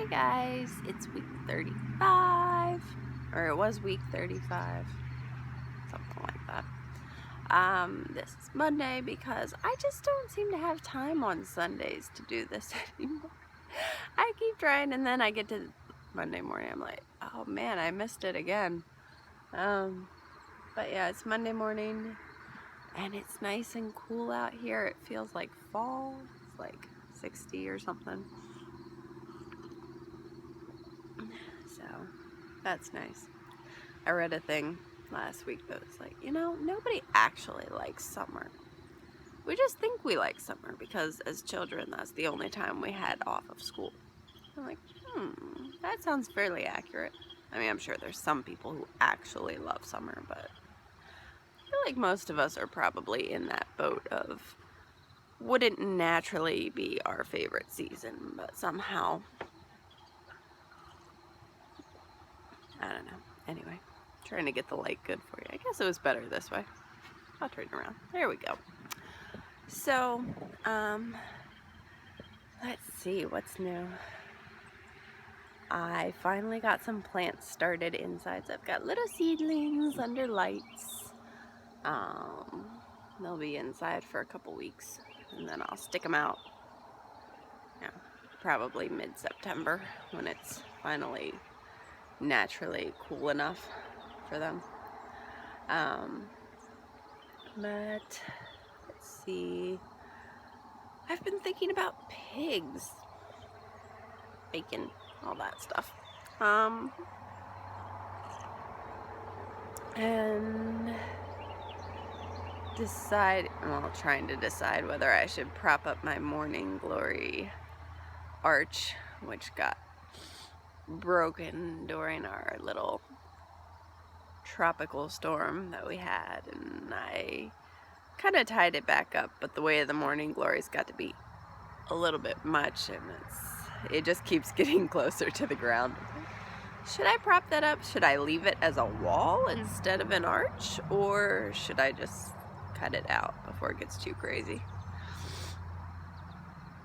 Hey guys, it's week 35, or it was week 35, something like that. This is Monday because I just don't seem to have time on Sundays to do this anymore. I keep trying and then I get to Monday morning, I'm like, oh man, I missed it again. But yeah, it's Monday morning and it's nice and cool out here. It feels like fall. It's like 60 or something. So that's nice. I read a thing last week that was like, nobody actually likes summer. We just think we like summer because as children, that's the only time we had off of school. I'm like, that sounds fairly accurate. I mean, I'm sure there's some people who actually love summer, but I feel like most of us are probably in that boat of wouldn't naturally be our favorite season, but somehow, I don't know. Anyway, trying to get the light good for you. I guess it was better this way. I'll turn it around. There we go. So, let's see what's new. I finally got some plants started inside. So I've got little seedlings under lights. They'll be inside for a couple weeks and then I'll stick them out. Probably mid-September when it's finally naturally cool enough for them. But let's see. I've been thinking about pigs, bacon, all that stuff. And trying to decide whether I should prop up my Morning Glory arch, which got broken during our little tropical storm that we had, and I kind of tied it back up, but the weight of the Morning Glory's got to be a little bit much, and it just keeps getting closer to the ground. Should I prop that up? Should I leave it as a wall instead of an arch? Or should I just cut it out before it gets too crazy?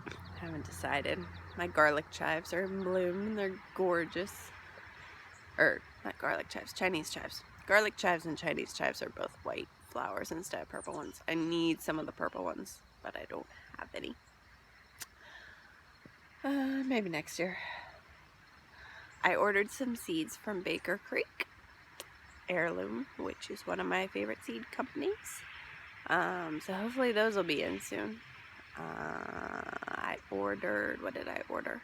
I haven't decided. My garlic chives are in bloom and they're gorgeous. Or, not garlic chives, Chinese chives. Garlic chives and Chinese chives are both white flowers instead of purple ones. I need some of the purple ones, but I don't have any. Maybe next year. I ordered some seeds from Baker Creek Heirloom, which is one of my favorite seed companies. So hopefully those will be in soon. What did I order?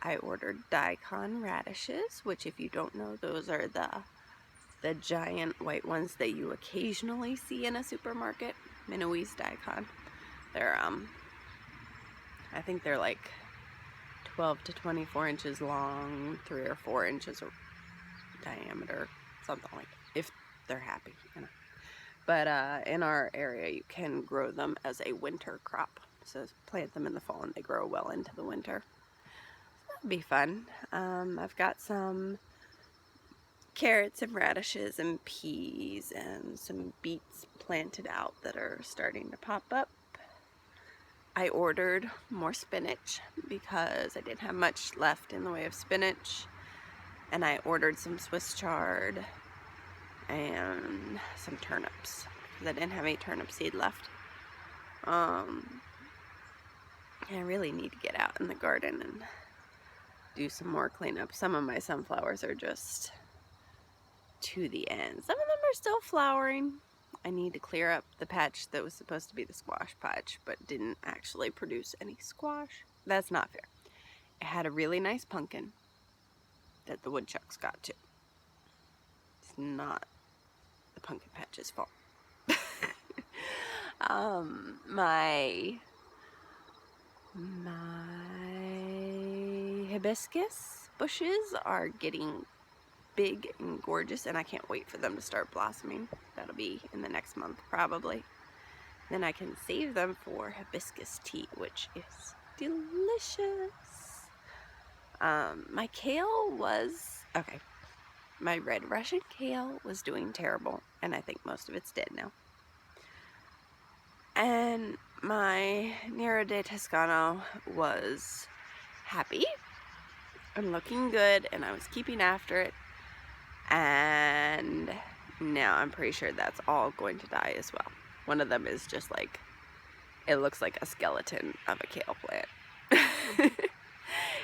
I ordered daikon radishes, which if you don't know, those are the giant white ones that you occasionally see in a supermarket. Minoese daikon. They're, I think they're like 12 to 24 inches long, 3 or 4 inches diameter, something like that, if they're happy, But in our area, you can grow them as a winter crop. So plant them in the fall and they grow well into the winter. So that'd be fun. I've got some carrots and radishes and peas and some beets planted out that are starting to pop up. I ordered more spinach because I didn't have much left in the way of spinach. And I ordered some Swiss chard and some turnips because I didn't have any turnip seed left. I really need to get out in the garden and do some more cleanup. Some of my sunflowers are just to the end. Some of them are still flowering. I need to clear up the patch that was supposed to be the squash patch but didn't actually produce any squash. That's not fair. It had a really nice pumpkin that the woodchucks got to. It's not the pumpkin patch's fault. My hibiscus bushes are getting big and gorgeous, and I can't wait for them to start blossoming. That'll be in the next month probably. Then I can save them for hibiscus tea, which is delicious. My kale was okay. My red Russian kale was doing terrible, and I think most of it's dead now. And my Nero de Toscano was happy. and looking good, and I was keeping after it, and now I'm pretty sure that's all going to die as well. One of them is just like, it looks like a skeleton of a kale plant.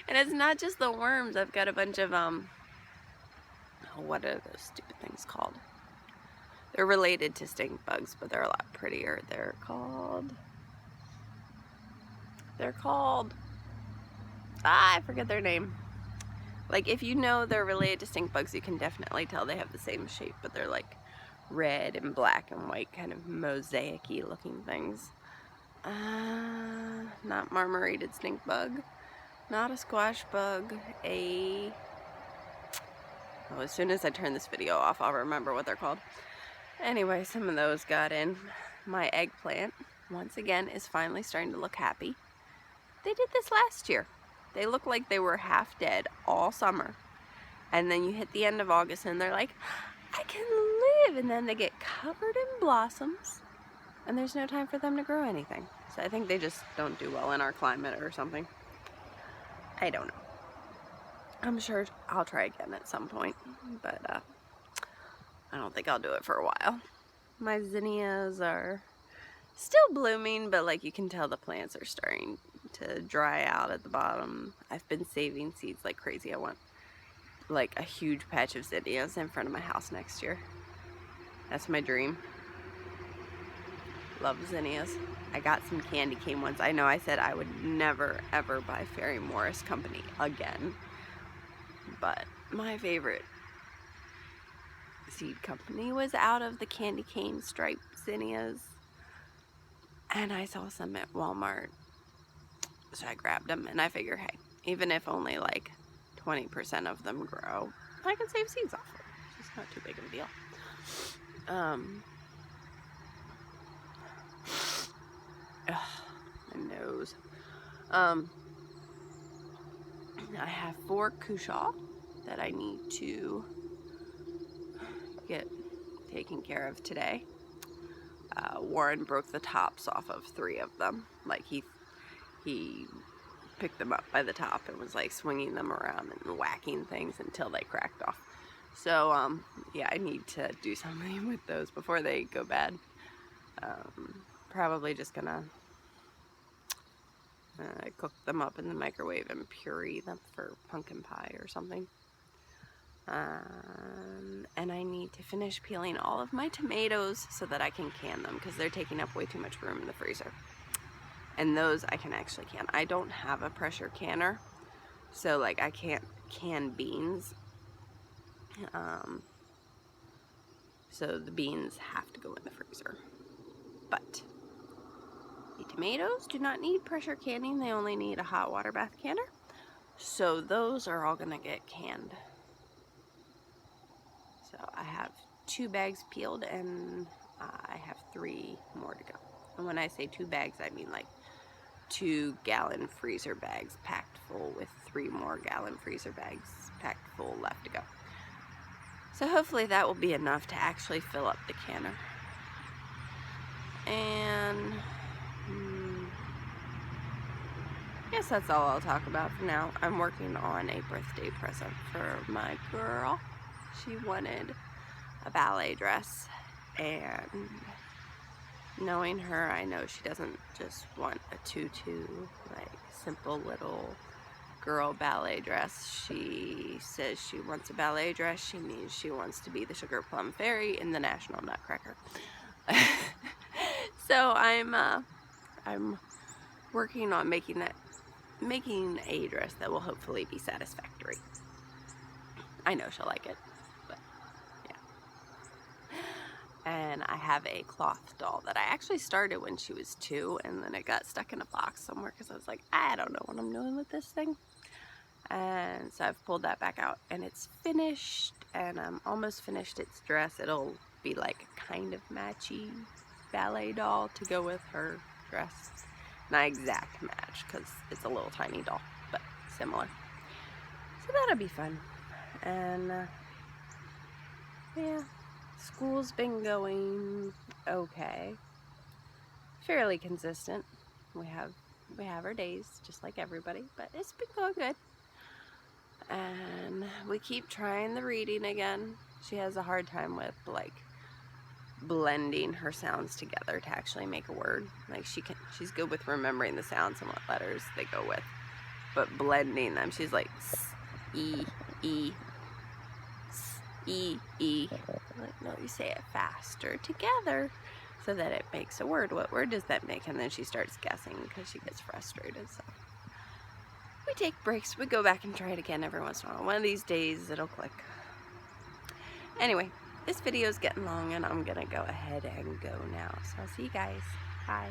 And it's not just the worms. I've got a bunch of what are those stupid things called? They're related to stink bugs, but they're a lot prettier. They're called I forget their name. Like, if you know they're related to stink bugs, you can definitely tell they have the same shape, but they're like red and black and white, kind of mosaic-y looking things. Not marmorated stink bug, not a squash bug, as soon as I turn this video off, I'll remember what they're called. Anyway, some of those got in. My eggplant, once again, is finally starting to look happy. They did this last year. They look like they were half dead all summer. And then you hit the end of August and they're like, I can live! And then they get covered in blossoms. And there's no time for them to grow anything. So I think they just don't do well in our climate or something. I don't know. I'm sure I'll try again at some point. But I don't think I'll do it for a while. My zinnias are still blooming, but like you can tell the plants are starting to dry out at the bottom. I've been saving seeds like crazy. I want like a huge patch of zinnias in front of my house next year. That's my dream. Love zinnias. I got some candy cane ones. I know I said I would never ever buy Fairy Morris Company again, but my favorite seed company was out of the candy cane striped zinnias, and I saw some at Walmart, so I grabbed them. And I figure, hey, even if only like 20% of them grow, I can save seeds off it. It's not too big of a deal. My nose. I have 4 cushaw that I need to get taken care of today. Warren broke the tops off of 3 of them. Like he picked them up by the top and was like swinging them around and whacking things until they cracked off. So yeah, I need to do something with those before they go bad. Probably just gonna cook them up in the microwave and puree them for pumpkin pie or something. And I need to finish peeling all of my tomatoes so that I can can them, because they're taking up way too much room in the freezer. And those I can actually can. I don't have a pressure canner, so like I can't can beans. So the beans have to go in the freezer. But the tomatoes do not need pressure canning. They only need a hot water bath canner. So those are all gonna get canned. So I have 2 bags peeled, and I have 3 more to go. And when I say 2 bags, I mean like 2-gallon freezer bags packed full with 3 more gallon freezer bags packed full left to go. So hopefully that will be enough to actually fill up the canner. And I guess that's all I'll talk about for now. I'm working on a birthday present for my girl. She wanted a ballet dress, and knowing her, I know she doesn't just want a tutu, like simple little girl ballet dress. She says she wants a ballet dress. She means she wants to be the Sugar Plum Fairy in the National Nutcracker. So I'm working on making a dress that will hopefully be satisfactory. I know she'll like it, but yeah. And I have a cloth doll that I actually started when she was 2, and then it got stuck in a box somewhere because I was like, I don't know what I'm doing with this thing. And so I've pulled that back out, and it's finished, and I'm almost finished its dress. It'll be like a kind of matchy ballet doll to go with her dress. Not exact match because it's a little tiny doll, but similar. So that'll be fun. And yeah, school's been going okay, fairly consistent. We have our days just like everybody, but it's been going good. And we keep trying the reading again. She has a hard time with like blending her sounds together to actually make a word. Like she's good with remembering the sounds and what letters they go with, but blending them, she's like s, e, e, s, e, e. I'm like, no, you say it faster together so that it makes a word. What word does that make? And then she starts guessing because she gets frustrated. So we take breaks. We go back and try it again every once in a while. One of these days it'll click. Anyway, this video is getting long and I'm gonna go ahead and go now. So I'll see you guys. Bye.